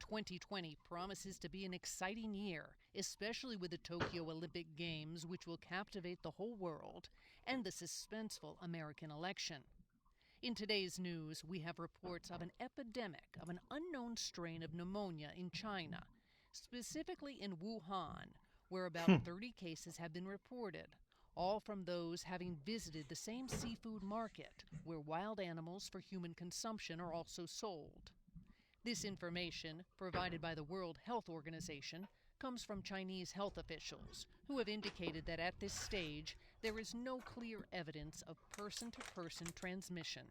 2020 promises to be an exciting year, especially with the Tokyo Olympic Games, which will captivate the whole world, and the suspenseful American election. In today's news, we have reports of an epidemic of an unknown strain of pneumonia in China, specifically in Wuhan, where about 30 cases have been reported, all from those having visited the same seafood market where wild animals for human consumption are also sold. This information, provided by the World Health Organization, comes from Chinese health officials, who have indicated that at this stage there is no clear evidence of person-to-person transmission.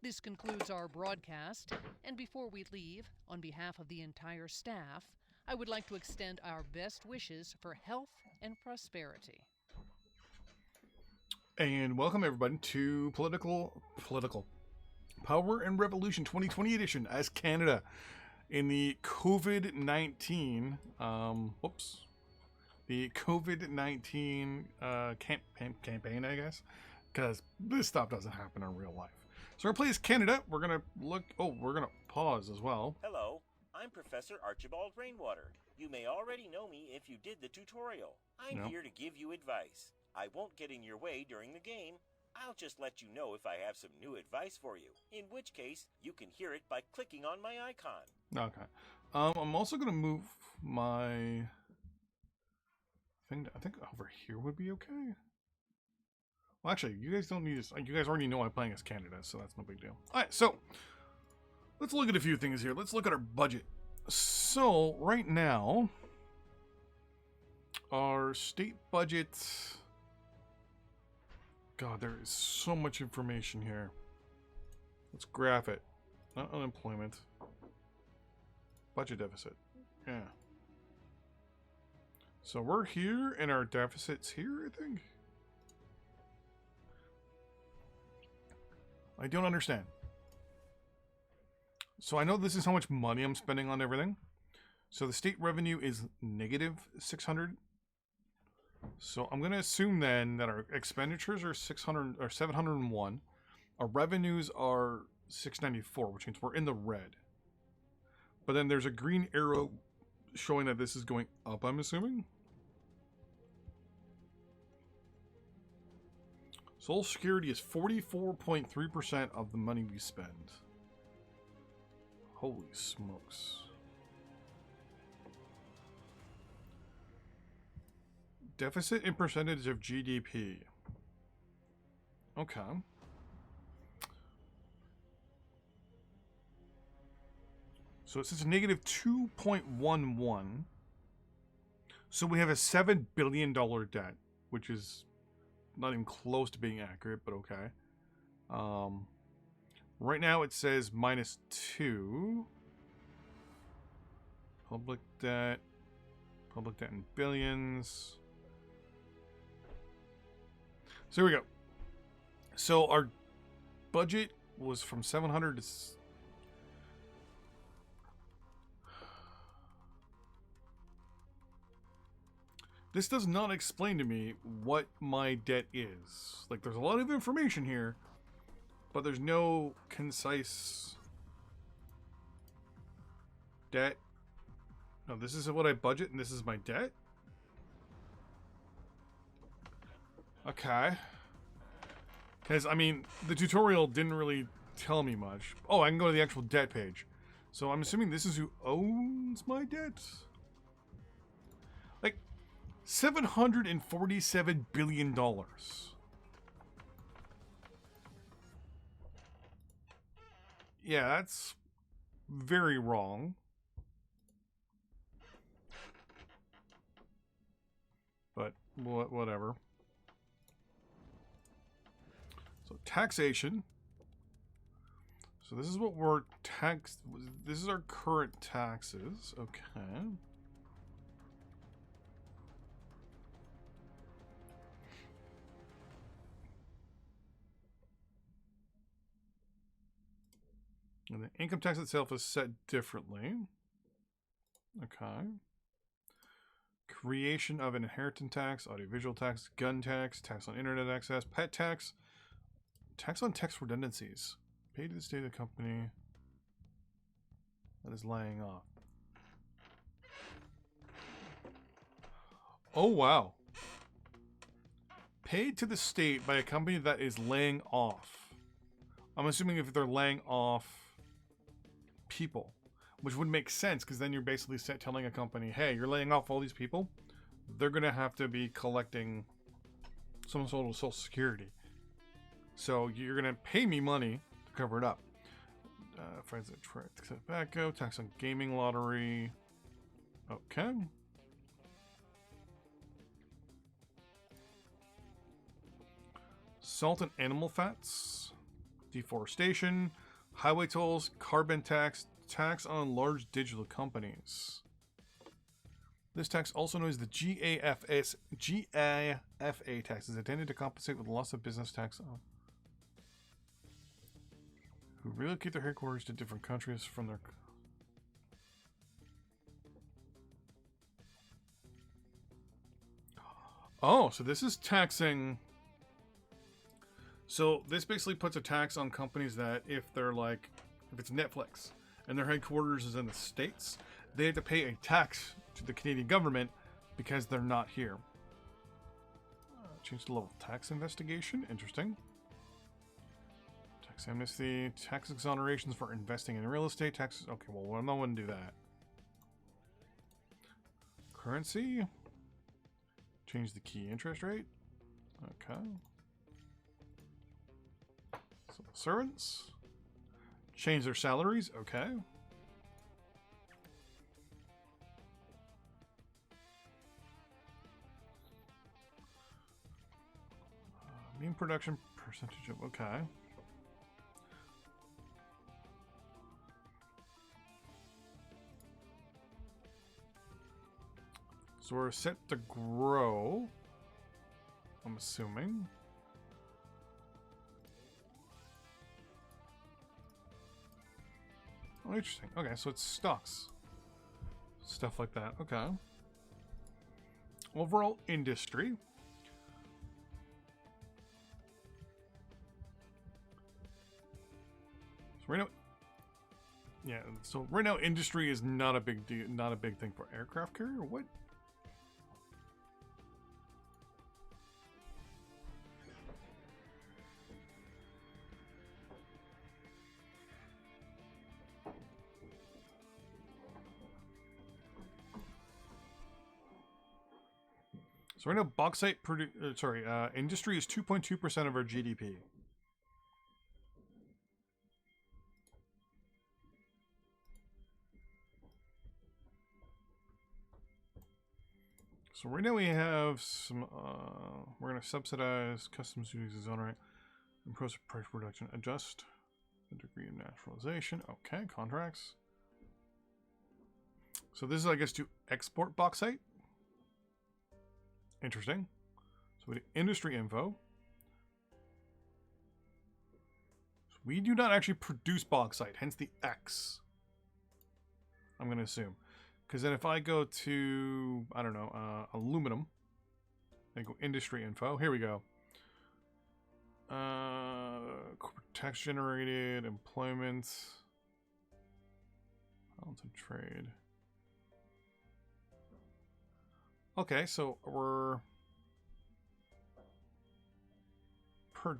This concludes our broadcast, and before we leave, on behalf of the entire staff, I would like to extend our best wishes for health and prosperity. And welcome everybody to Political Power and Revolution 2020 edition as Canada in the COVID-19 the COVID-19 campaign, I guess, because this stuff doesn't happen in real life. So we're gonna play as Canada. We're gonna we're gonna pause as well. Hello, I'm Professor Archibald Rainwater. You may already know me if you did the tutorial. I'm here to give you advice. I won't get in your way during the game. I'll just let you know if I have some new advice for you, in which case you can hear it by clicking on my icon. Okay. I'm also going to move my thing. I think over here would be okay. Well, actually, you guys don't need this. You guys already know I'm playing as Canada, so that's no big deal. All right, so let's look at a few things here. Let's look at our budget. So right now, our state budget... God, there is so much information here. Let's graph it. Not unemployment. Budget deficit. Yeah. So we're here, and our deficit's here, I think. I don't understand. So I know this is how much money I'm spending on everything. So the state revenue is negative 600. So I'm going to assume then that our expenditures are 701. Our revenues are 694, which means we're in the red. But then there's a green arrow showing that this is going up, I'm assuming. Social Security is 44.3% of the money we spend. Holy smokes. Deficit in percentage of GDP. Okay. So it says negative 2.11. So we have a $7 billion debt, which is not even close to being accurate, but okay. Right now it says -2. Public debt in billions. So here we go. So our budget was from 700 to... This does not explain to me what my debt is. Like, there's a lot of information here, but there's no concise debt. No, this is what I budget, and this is my debt? Okay. Because, I mean, the tutorial didn't really tell me much. Oh, I can go to the actual debt page. So I'm assuming this is who owns my debt? Like, $747 billion. Yeah, that's very wrong. But, whatever. So taxation. So this is what we're taxed. This is our current taxes. Okay. And the income tax itself is set differently. Okay. Creation of an inheritance tax, audiovisual tax, gun tax, tax on internet access, pet tax, tax on tax redundancies. Paid to the state of the company. that is laying off. Oh, wow. Paid to the state by a company that is laying off. I'm assuming if they're laying off people, which would make sense because then you're basically telling a company, hey, you're laying off all these people. They're going to have to be collecting some sort of social security. So you're going to pay me money to cover it up. Tobacco, tax on gaming lottery. Okay. Salt and animal fats. Deforestation. Highway tolls. Carbon tax. Tax on large digital companies. This tax, also known as the GAFA tax, is intended to compensate with loss of business tax on who relocate their headquarters to different countries from their... Oh, so this is taxing... So this basically puts a tax on companies that if they're like... If it's Netflix and their headquarters is in the States, they have to pay a tax to the Canadian government because they're not here. Change the level of tax investigation. Interesting. Tax amnesty. Tax exonerations for investing in real estate. Taxes. Okay, well, I wouldn't do that. Currency. Change the key interest rate. Okay. Civil servants. Change their salaries. Okay. Mean production percentage of... Okay. So we're set to grow. I'm assuming. Oh, interesting. Okay, so it's stocks. Stuff like that. Okay. Overall industry. So right now... Yeah, so right now industry is not a big deal, not a big thing for aircraft carrier. What? So right now, bauxite industry is 2.2% of our GDP. So right now we have some. We're going to subsidize customs duties, exonerate, impose price reduction, adjust the degree of naturalization. Okay, contracts. So this is, I guess, to export bauxite. Interesting. So we do industry info. So we do not actually produce bauxite, hence the X. I'm going to assume. Because then if I go to, I don't know, aluminum, and go industry info, here we go. Tax generated, employment, balance of trade. Okay, so we're per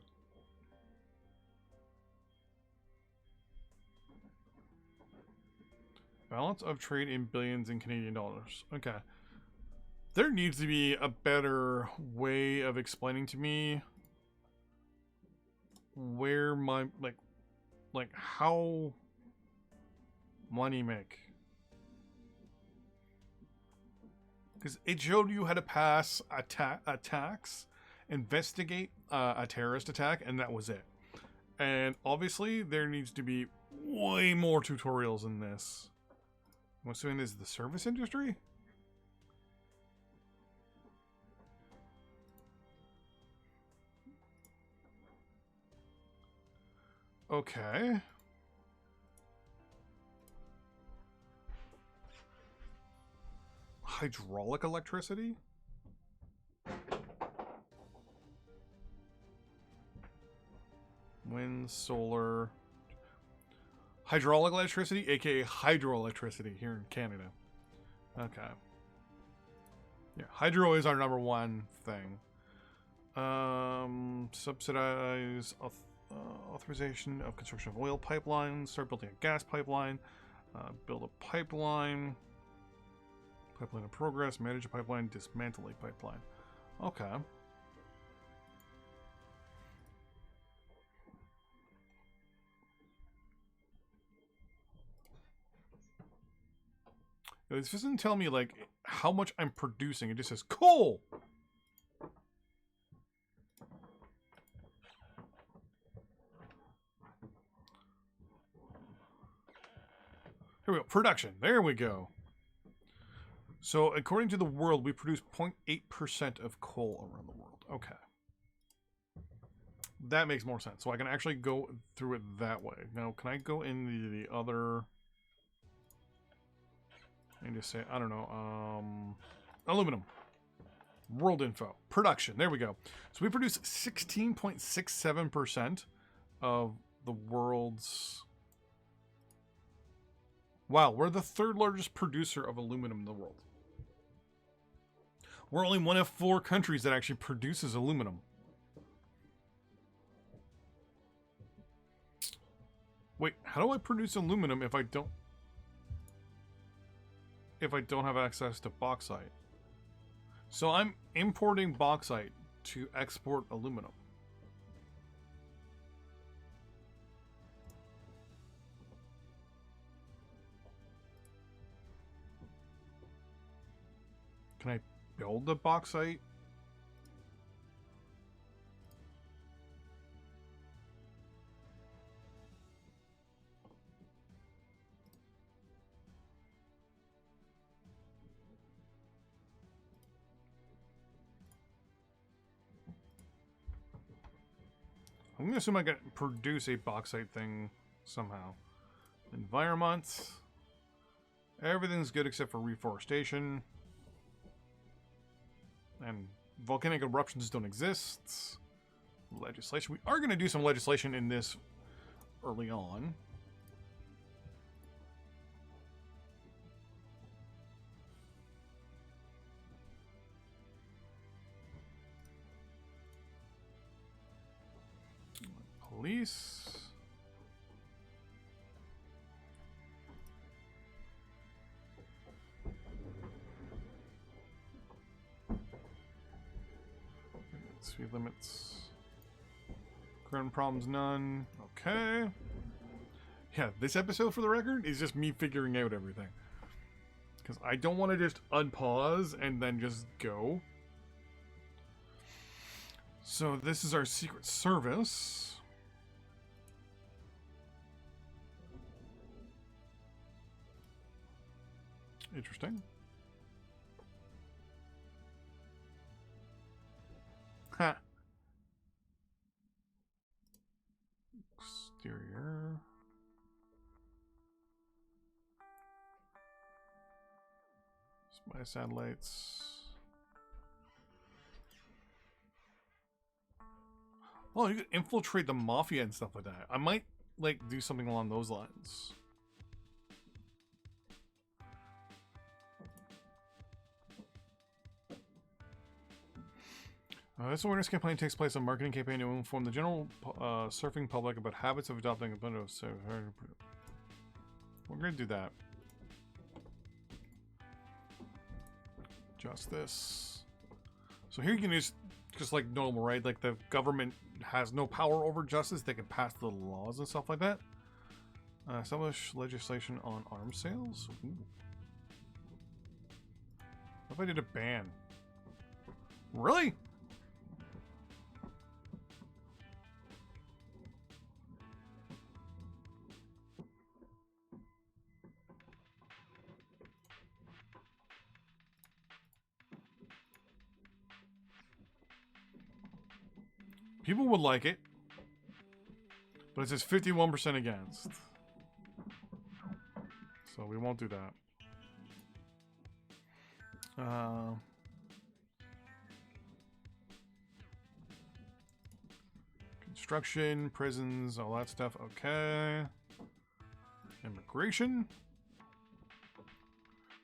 balance of trade in billions in Canadian dollars. Okay. There needs to be a better way of explaining to me where my like how money make. Because it showed you how to pass a tax, investigate a terrorist attack, and that was it. And obviously, there needs to be way more tutorials in this. I'm assuming this is the service industry? Okay. Hydraulic electricity? Wind, solar. Hydraulic electricity, aka hydroelectricity here in Canada. Okay. Yeah, hydro is our number one thing. Subsidize authorization of construction of oil pipelines. Start building a gas pipeline. Build a pipeline. Pipeline in progress. Manage a pipeline. Dismantle a pipeline. Okay. This doesn't tell me like how much I'm producing. It just says coal. Here we go. Production. There we go. So according to the world, we produce 0.8% of coal around the world. Okay. That makes more sense. So I can actually go through it that way. Now, can I go in the other... and just say, I don't know, aluminum. World info. Production. There we go. So we produce 16.67% of the world's... Wow, we're the third largest producer of aluminum in the world. We're only one of 4 countries that actually produces aluminum. Wait, how do I produce aluminum if I don't have access to bauxite? So I'm importing bauxite to export aluminum. Can I build the bauxite? I'm going to assume I can produce a bauxite thing somehow. Environment. Everything's good except for reforestation. And volcanic eruptions don't exist. Legislation. We are going to do some legislation in this early on. Police. Speed limits. Ground problems, none. Okay. Yeah, this episode, for the record, is just me figuring out everything. Because I don't want to just unpause and then just go. So this is our Secret Service. Interesting. Ha. Exterior. Spy satellites. Oh, you could infiltrate the mafia and stuff like that. I might, like, do something along those lines. This awareness campaign takes place on marketing campaign to inform the general surfing public about habits of adopting a blend of surf. We're going to do that. Justice. So here you can just like normal, right? Like the government has no power over justice. They can pass the laws and stuff like that. Establish legislation on arms sales. Ooh. What if I did a ban? Really? People would like it, but it says 51% against. So we won't do that. Construction, prisons, all that stuff. Okay. immigration.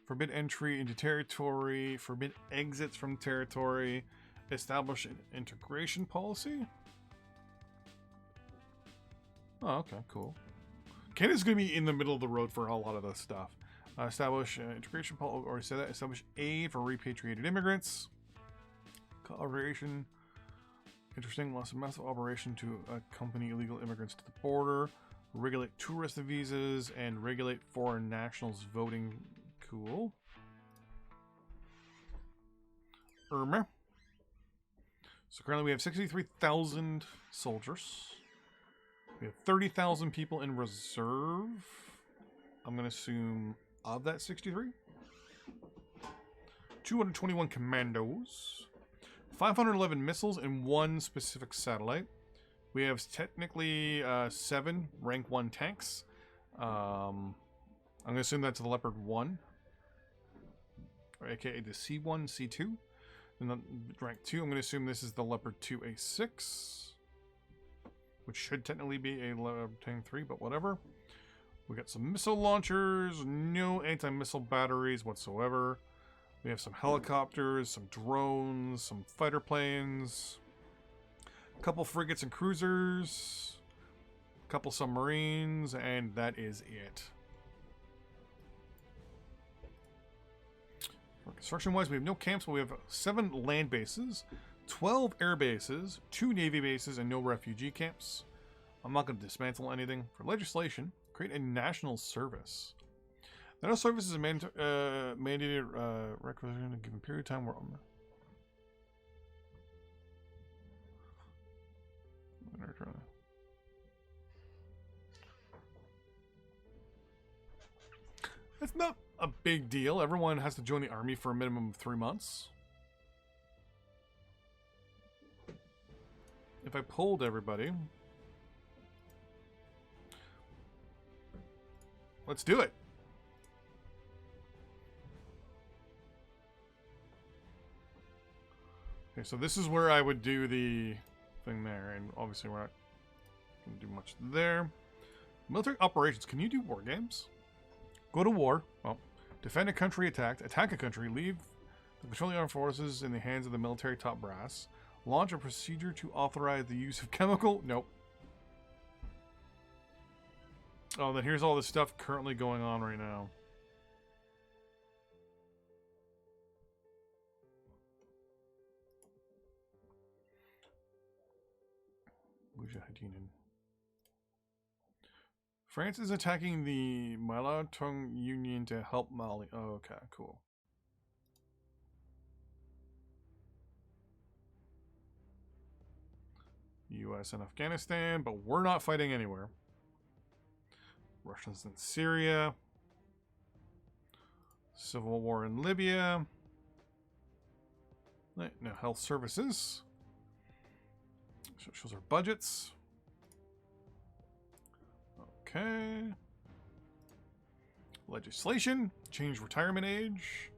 Forbid entry into territory. Forbid exits from territory. Establish an integration policy. Oh, okay, cool. Canada's going to be in the middle of the road for a lot of this stuff. Establish integration policy, or say that. Establish aid for repatriated immigrants. Collaboration. Interesting. Lots of massive operation to accompany illegal immigrants to the border. Regulate tourist visas and regulate foreign nationals voting. Cool. Irma. So currently we have 63,000 soldiers. We have 30,000 people in reserve. I'm going to assume of that 63. 221 commandos. 511 missiles and 1 specific satellite. We have technically 7 rank 1 tanks. I'm going to assume that's the Leopard 1. Or aka the C1, C2. And then rank 2, I'm going to assume this is the Leopard 2A6. Which should technically be a Leopard Tank 3, but whatever. We got some missile launchers, no anti-missile batteries whatsoever. We have some helicopters, some drones, some fighter planes, a couple frigates and cruisers, a couple submarines, and that is it. Construction-wise, we have no camps, but we have 7 land bases, 12 air bases, 2 navy bases, and no refugee camps. I'm not going to dismantle anything. For legislation, create a national service. National service is a mandated requisition in a given period of time. It's not a big deal. Everyone has to join the army for a minimum of 3 months. If I polled everybody, let's do it. Okay, so this is where I would do the thing there, and obviously we're not going to do much there. Military operations. Can you do war games? Go to war. Well, defend a country attacked. Attack a country. Leave the patrolling armed forces in the hands of the military top brass. Launch a procedure to authorize the use of chemical. Nope. Oh, then here's all the stuff currently going on right now. Mujahideen. France is attacking the Malatung Union to help Mali. Oh, okay, cool. US and Afghanistan, but we're not fighting anywhere. Russians in Syria. Civil war in Libya. No, health services. Shows our budgets. Okay. Legislation. Change retirement age.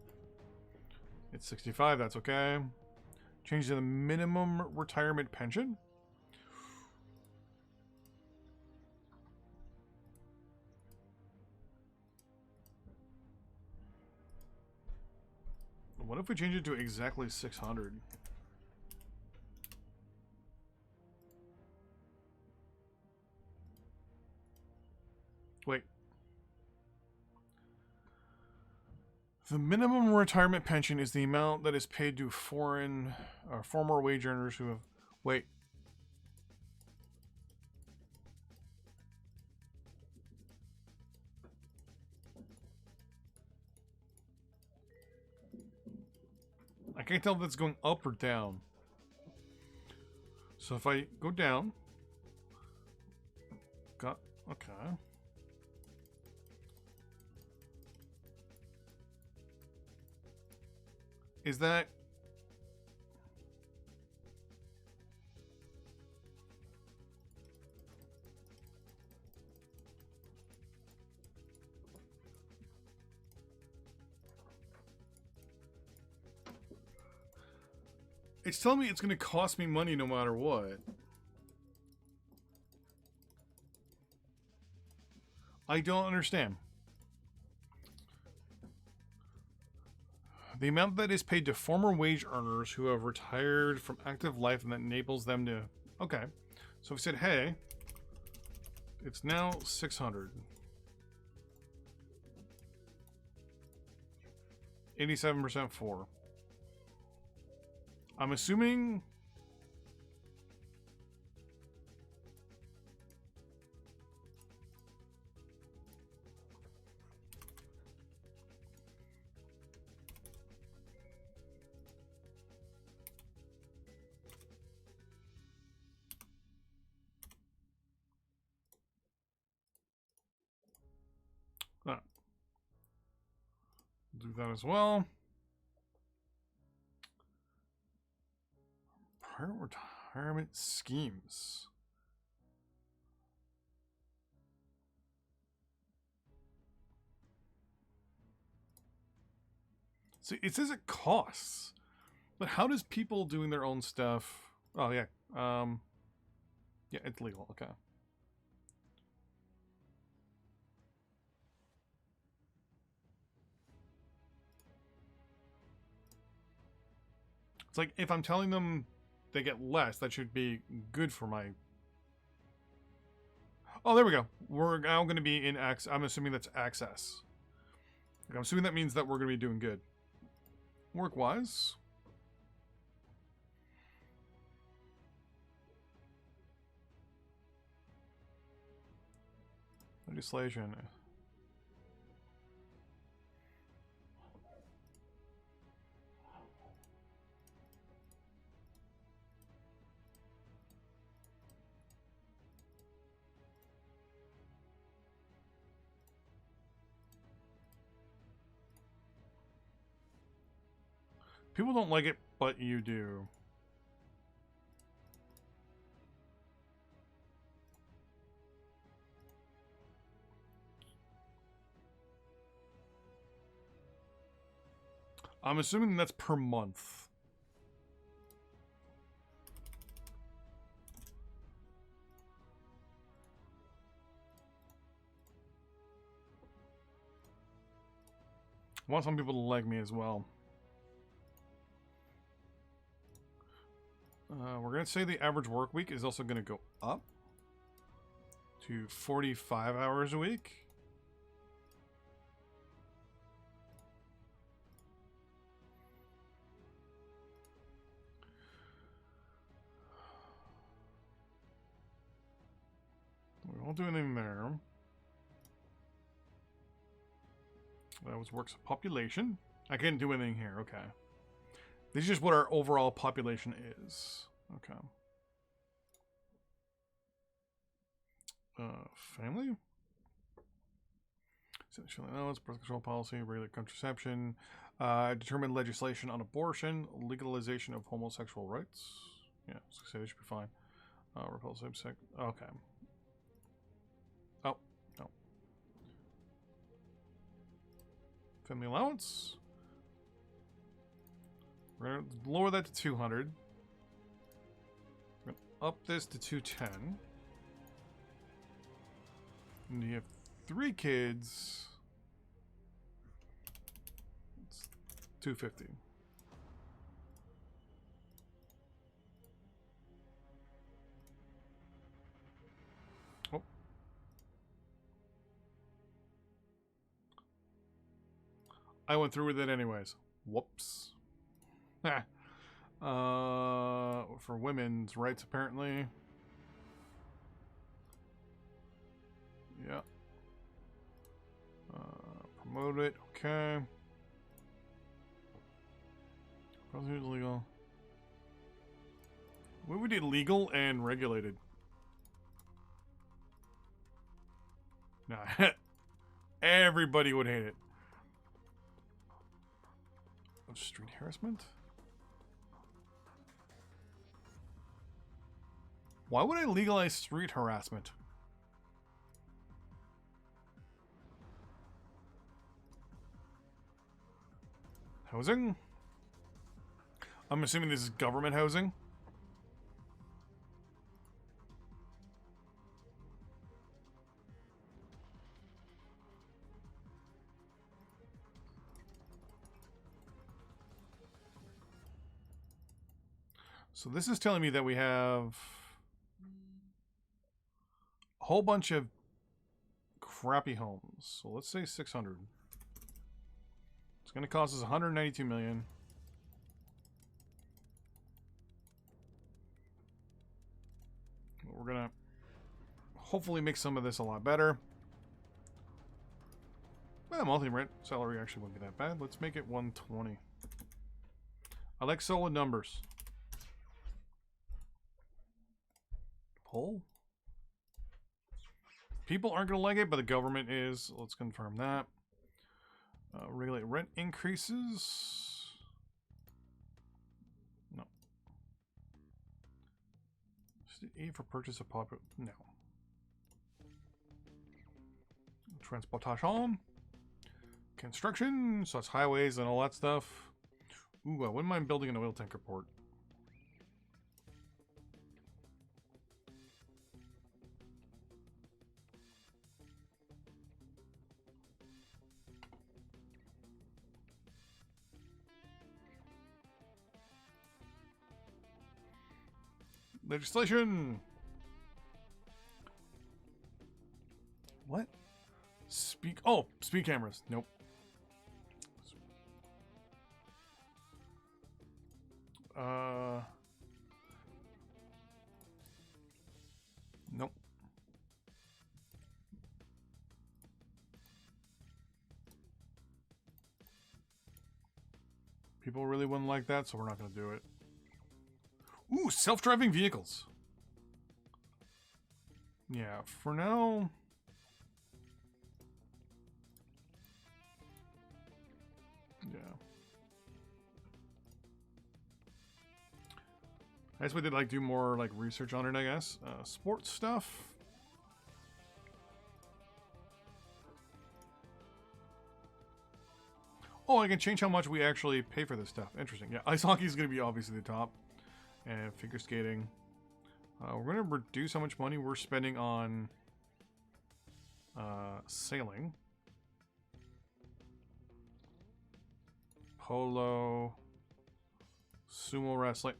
It's 65, that's okay. Change the minimum retirement pension. What if we change it to exactly 600? Wait. The minimum retirement pension is the amount that is paid to foreign or former wage earners who have... Wait. I can't tell if it's going up or down. So if I go down... Got... Okay. Is that... It's telling me it's going to cost me money no matter what. I don't understand. The amount that is paid to former wage earners who have retired from active life and that enables them to... Okay. So we said, hey, it's now 600. 87% for. I'm assuming... do that as well. Prior retirement schemes. See, it says it costs. But how does people doing their own stuff... Oh, yeah. Yeah, it's legal. Okay. It's like, if I'm telling them they get less, that should be good for my... Oh, there we go. We're now going to be in access. I'm assuming that's access. I'm assuming that means that we're going to be doing good. Work-wise... Legislation. People don't like it, but you do. I'm assuming that's per month. I want some people to like me as well. We're going to say the average work week is also going to go up to 45 hours a week. We won't do anything there. That was works of population. I can't do anything here. Okay. This is just what our overall population is. Okay. Family? Sexual allowance, birth control policy, regular contraception, determine legislation on abortion, legalization of homosexual rights. Yeah, so it should be fine. Repulsive sex. Okay. Oh, no. Family allowance. We're going to lower that to 200. We're going to up this to 210. And you have 3 kids. It's 250. Oh. I went through with it anyways. Whoops. For women's rights, apparently. Yeah. Promote it. Okay. Prostitute legal. What would be legal and regulated? Nah. Everybody would hate it. Street harassment? Why would I legalize street harassment? Housing? I'm assuming this is government housing. So this is telling me that we have a whole bunch of crappy homes. So let's say 600. It's going to cost us 192 million. We're going to hopefully make some of this a lot better. Well, monthly rent salary actually won't be that bad. Let's make it 120. I like solid numbers. Poll? People aren't going to like it, but the government is. Let's confirm that. Regulate rent increases. No. State aid for purchase of popular. No. Transportation. Construction. So it's highways and all that stuff. Ooh, I wouldn't mind building an oil tanker port. Legislation. What? Speak. Oh, speed cameras. Nope. Nope. People really wouldn't like that, so we're not going to do it. Ooh, self-driving vehicles. Yeah, for now. Yeah. I guess we did like do more like research on it, I guess. Sports stuff. Oh, I can change how much we actually pay for this stuff. Interesting. Yeah, ice hockey is going to be obviously the top. And figure skating. We're going to reduce how much money we're spending on sailing. Polo. Sumo wrestling.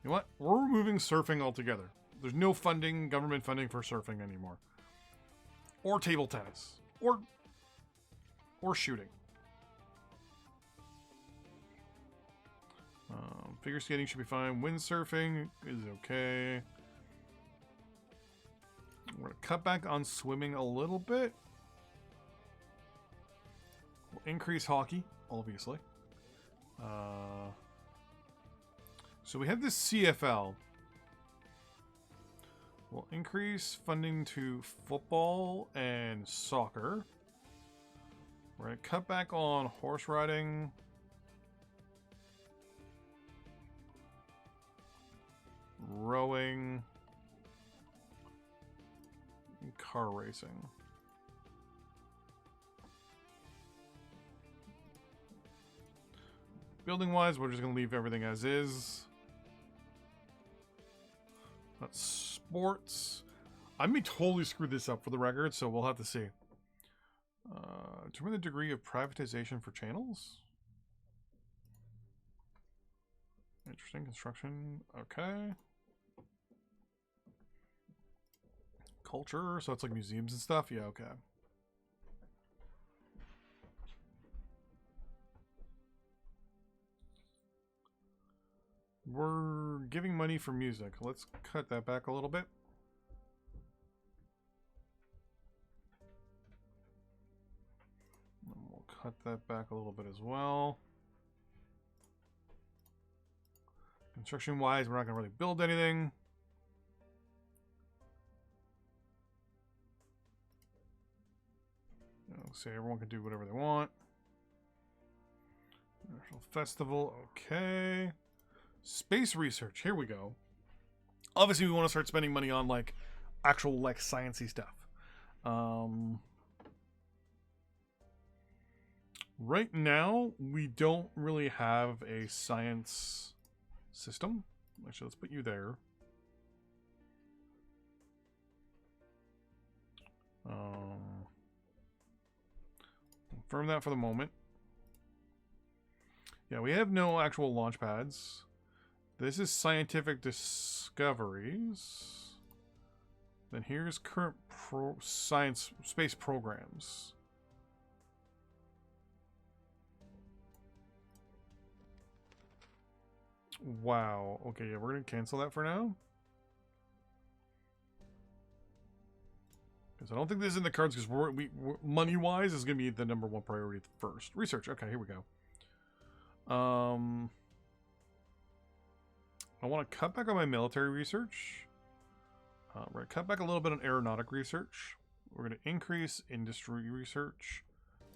You know what? We're removing surfing altogether. There's no funding, government funding for surfing anymore. Or table tennis. Or shooting. Figure skating should be fine. Windsurfing is okay. We're going to cut back on swimming a little bit. We'll increase hockey, obviously. So we have this CFL. We'll increase funding to football and soccer. We're going to cut back on horse riding. Rowing. And car racing. Building wise, we're just going to leave everything as is. That's sports. I may totally screw this up for the record, so we'll have to see. Determine the degree of privatization for channels. Interesting. Construction. Okay. Culture. So it's like museums and stuff. Yeah, okay. We're giving money for music. Let's cut that back a little bit. And we'll cut that back a little bit as well. Construction wise, we're not going to really build anything. Say everyone can do whatever they want. National Festival, okay. Space research, here we go. Obviously, we want to start spending money on like actual like sciencey stuff. Right now, we don't really have a science system. Actually, let's put you there. Confirm that for the moment. Yeah, we have no actual launch pads. This is scientific discoveries. Then here's current science space programs. Wow. Okay, yeah, we're gonna cancel that for now. Because I don't think this is in the cards. Because we're money-wise is gonna be the #1 priority first. Research. Okay, here we go. I want to cut back on my military research. We're going to cut back a little bit on aeronautic research. We're going to increase industry research,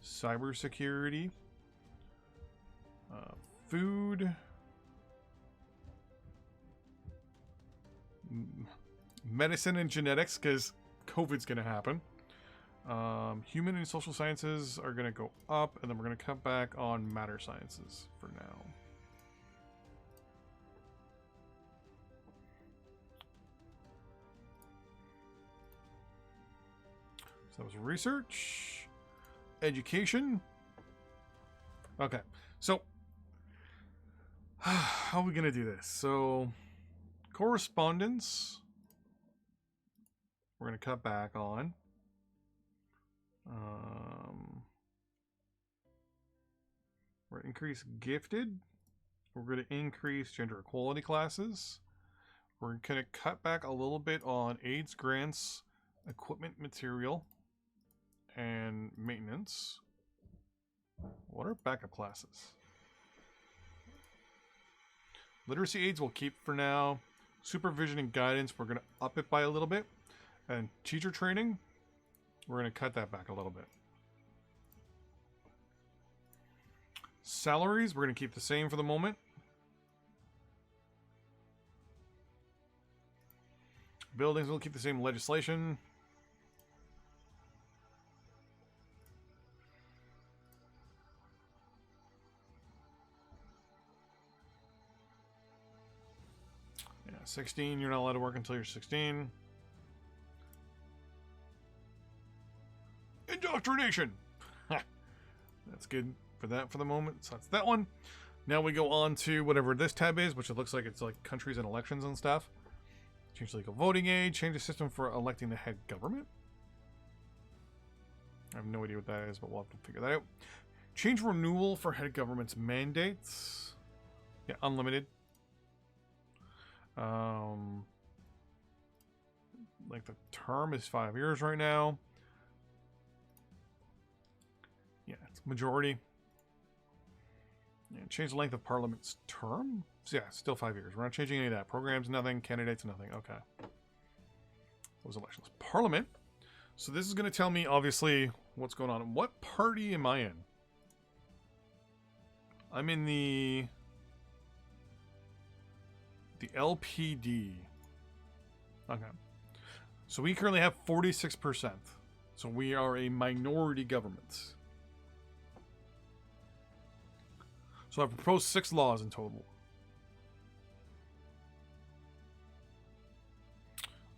cybersecurity, food, medicine and genetics, because COVID's going to happen. Human and social sciences are going to go up, and then we're going to cut back on matter sciences for now. So that was research, education. Okay, so how are we going to do this? So correspondence, we're going to cut back on. We're going to increase gifted. We're going to increase gender equality classes. We're going to cut back a little bit on AIDS grants, equipment, material, and maintenance. What are backup classes? Literacy aids we'll keep for now. Supervision and guidance, we're going to up it by a little bit. And teacher training, we're going to cut that back a little bit. Salaries, we're going to keep the same for the moment. Buildings, we'll keep the same legislation. Yeah, 16, you're not allowed to work until you're 16. Indoctrination! That's good for that for the moment. So that's that one. Now we go on to whatever this tab is, which it looks like it's like countries and elections and stuff. Change the legal voting age. Change the system for electing the head government. I have no idea what that is, but we'll have to figure that out. Change renewal for head government's mandates. Yeah, unlimited. Like the term is 5 years right now. Yeah, it's majority. Yeah, change the length of Parliament's term. So yeah, still 5 years. We're not changing any of that. Programs, nothing. Candidates, nothing. Okay. Those elections. Parliament. So this is going to tell me, obviously, what's going on. What party am I in? I'm in the LPD. Okay. So we currently have 46%. So we are a minority government. So I've proposed 6 laws in total.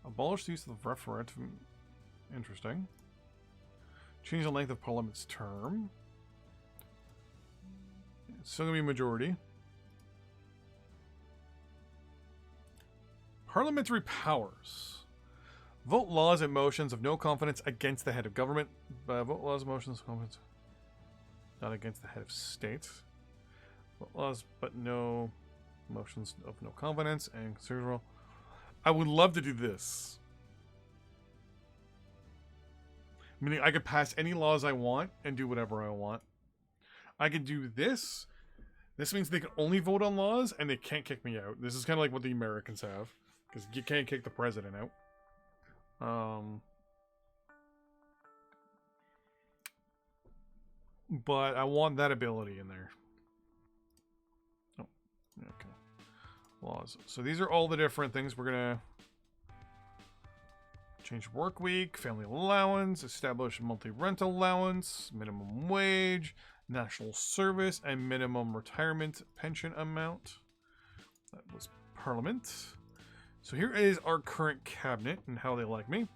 Abolish the use of the referendum. Interesting. Change the length of Parliament's term. It's still going to be majority. Parliamentary powers. Vote laws and motions of no confidence against the head of government. Vote laws and motions of confidence not against the head of state. Vote laws but no motions of no confidence and conservative. I would love to do this. Meaning I could pass any laws I want and do whatever I want. I could do this. This means they can only vote on laws and they can't kick me out. This is kind of like what the Americans have. Because you can't kick the president out. But I want that ability in there. Oh, okay. Laws. So these are all the different things we're going to change. Work week, family allowance, establish monthly rental allowance, minimum wage, national service, and minimum retirement pension amount. That was Parliament. So here is our current cabinet and how they like me.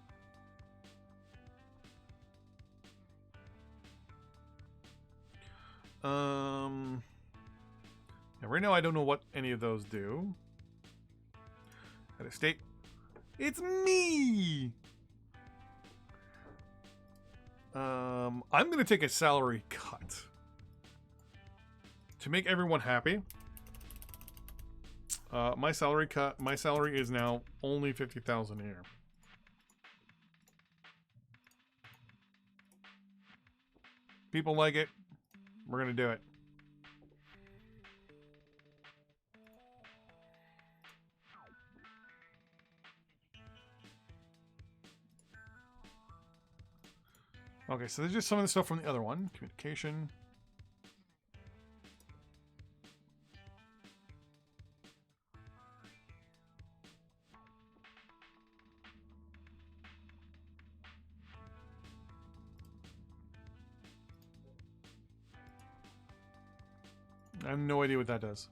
Yeah, right now I don't know what any of those do. Head of state. It's me! I'm going to take a salary cut. To make everyone happy. My salary is now only 50,000 a year. People like it. We're going to do it. Okay, so there's just some of the stuff from the other one. Communication. I have no idea what that does.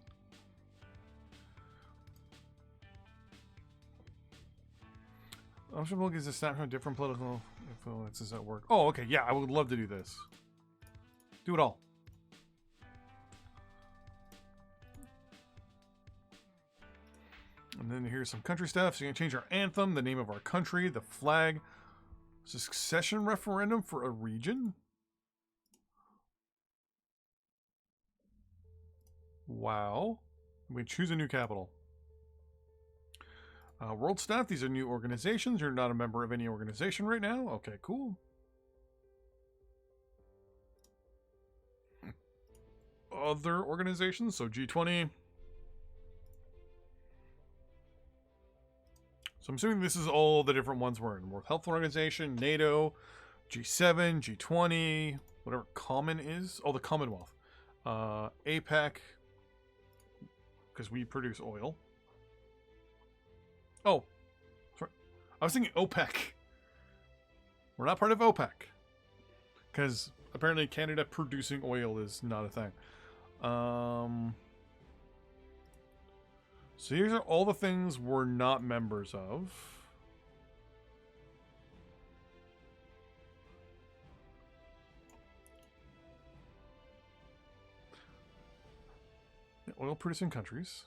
Option book is a snapshot of different political influences at work. Oh, okay. Yeah, I would love to do this. Do it all. And then here's some country stuff. So you're going to change our anthem, the name of our country, the flag. Succession referendum for a region? Wow. We choose a new capital. World staff, these are new organizations. You're not a member of any organization right now. Okay, cool. Other organizations, so G20. So I'm assuming this is all the different ones we're in. World Health Organization, NATO, G7, G20, whatever common is. Oh, the Commonwealth. APEC, because we produce oil. Oh, sorry. I was thinking OPEC. We're not part of OPEC. Because apparently Canada producing oil is not a thing. So here's all the things we're not members of. Oil producing countries.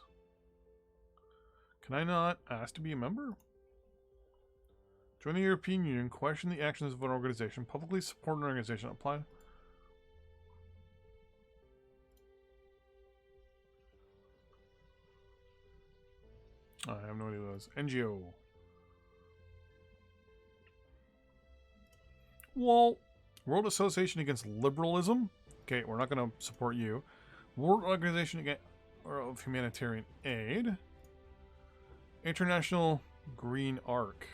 Can I not ask to be a member? Join the European Union, question the actions of an organization, publicly support an organization, apply. I have no idea what those. NGO. Well, World Association Against Liberalism. Okay, we're not going to support you. World Organization of Humanitarian Aid. International Green Arc.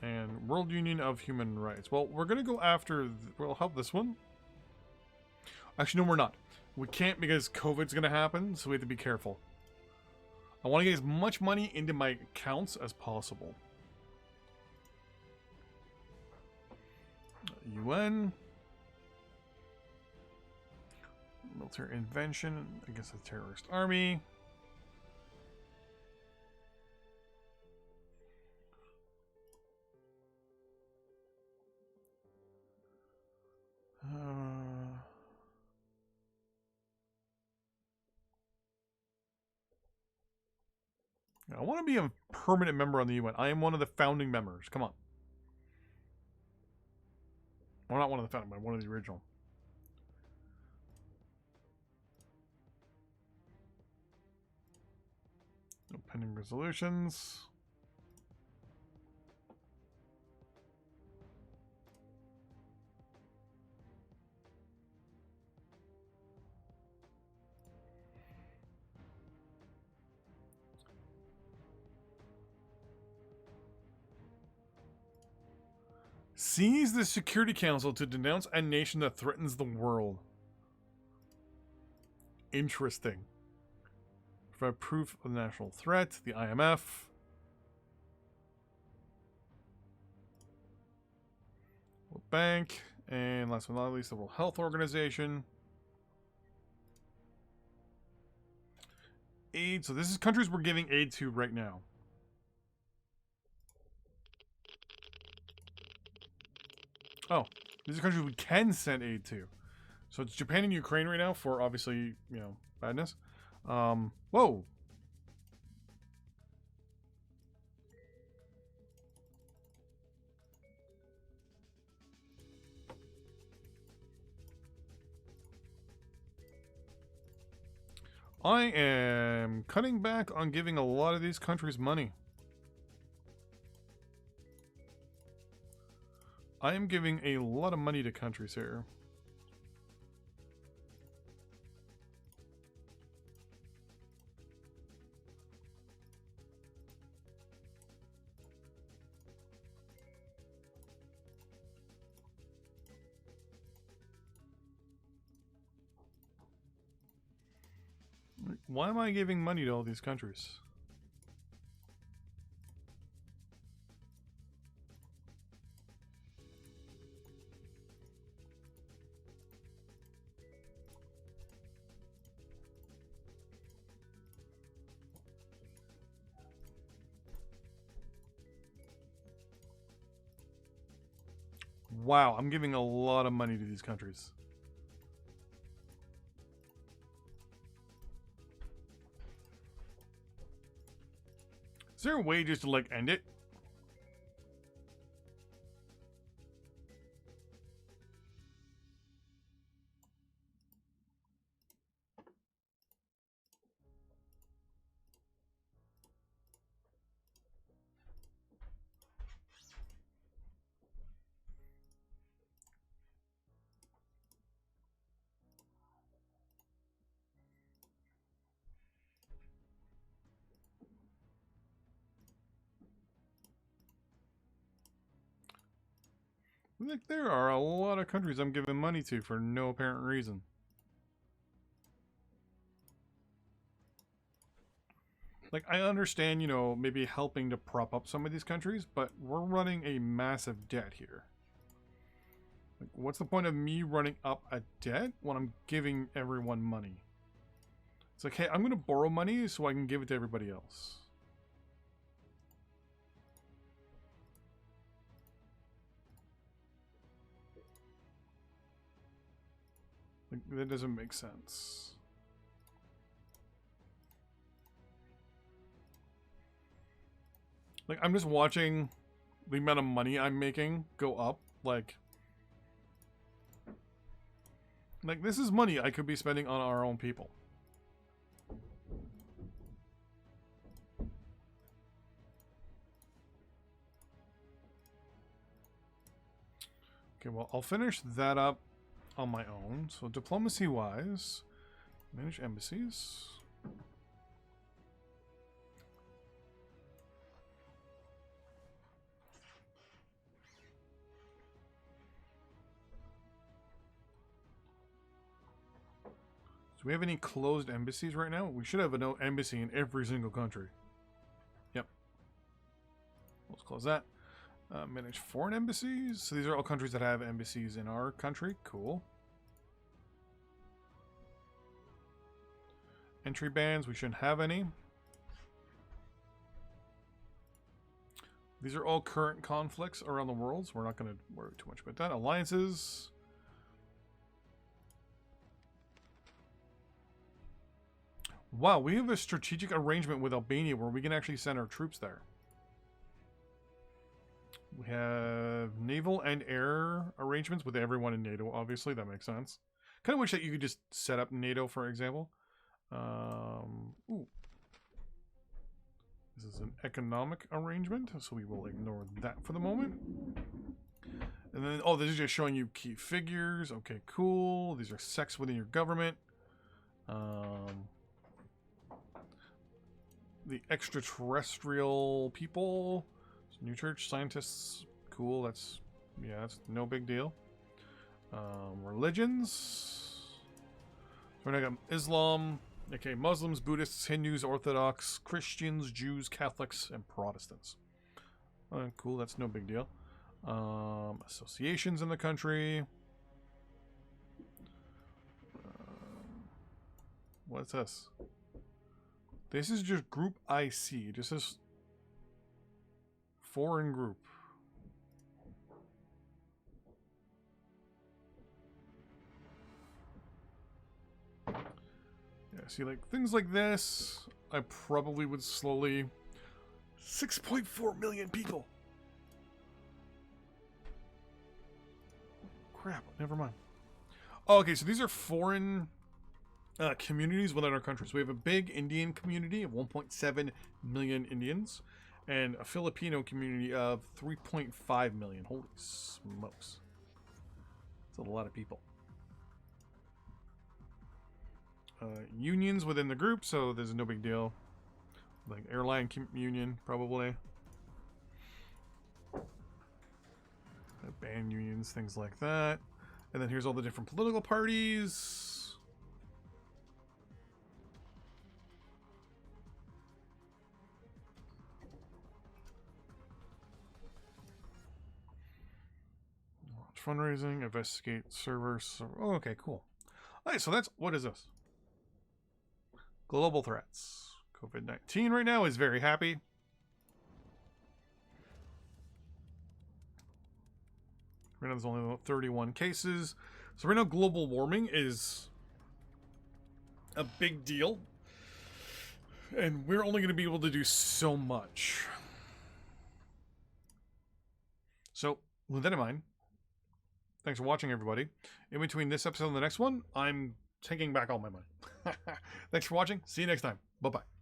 And World Union of Human Rights. Well, we're going to go after... We'll help this one. Actually, no, we're not. We can't because COVID's going to happen, so we have to be careful. I want to get as much money into my accounts as possible. UN. Military invention against the terrorist army. I want to be a permanent member on the UN. I am one of the founding members. Come on. Well, not one of the founding, but one of the original. No pending resolutions. Seize the Security Council to denounce a nation that threatens the world. Interesting. Provide proof of national threat. The IMF. World Bank. And last but not least, the World Health Organization. Aid. So this is countries we're giving aid to right now. Oh, these are countries we can send aid to. So it's Japan and Ukraine right now for obviously, badness. Whoa. I am cutting back on giving a lot of these countries money. I am giving a lot of money to countries here. Why am I giving money to all these countries? Wow, I'm giving a lot of money to these countries. Is there a way just to, like, end it? Like, there are a lot of countries I'm giving money to for no apparent reason. Like, I understand, you know, maybe helping to prop up some of these countries, but we're running a massive debt here. Like, what's the point of me running up a debt when I'm giving everyone money? It's like, hey, I'm going to borrow money so I can give it to everybody else. Like, that doesn't make sense. Like, I'm just watching the amount of money I'm making go up. Like, this is money I could be spending on our own people. Okay, well, I'll finish that up on my own. So diplomacy-wise, manage embassies. Do we have any closed embassies right now? We should have an embassy in every single country. Yep. Let's close that. Manage foreign embassies. So these are all countries that have embassies in our country. Cool. Entry bans. We shouldn't have any. These are all current conflicts around the world, so we're not going to worry too much about that. Alliances. Wow, we have a strategic arrangement with Albania where we can actually send our troops there. We have naval and air arrangements with everyone in NATO, obviously. That makes sense. Kind of wish that you could just set up NATO, for example. Ooh. This is an economic arrangement, so we will ignore that for the moment. And then, oh, this is just showing you key figures. Okay, cool. These are sects within your government. The extraterrestrial people. New church, scientists, cool, that's no big deal. Religions. So I got Islam, okay, Muslims, Buddhists, Hindus, Orthodox, Christians, Jews, Catholics, and Protestants. Cool, that's no big deal. Associations in the country. What's this? This is just Group IC. Just this foreign group. Yeah, see, like, things like this, I probably would slowly... 6.4 million people! Crap, never mind. Oh, okay, so these are foreign communities within our countries. We have a big Indian community of 1.7 million Indians and a Filipino community of 3.5 million. Holy smokes. That's a lot of people. Unions within the group, so there's no big deal. Like airline union, probably. Band unions, things like that. And then here's all the different political parties. Fundraising, investigate servers. Oh, okay, cool. All right, so that's, what is this? Global threats. COVID-19 right now is very happy. Right now there's only about 31 cases. So right now global warming is a big deal. And we're only going to be able to do so much. So with that in mind, thanks for watching, everybody. In between this episode and the next one, I'm taking back all my money. Thanks for watching. See you next time. Bye-bye.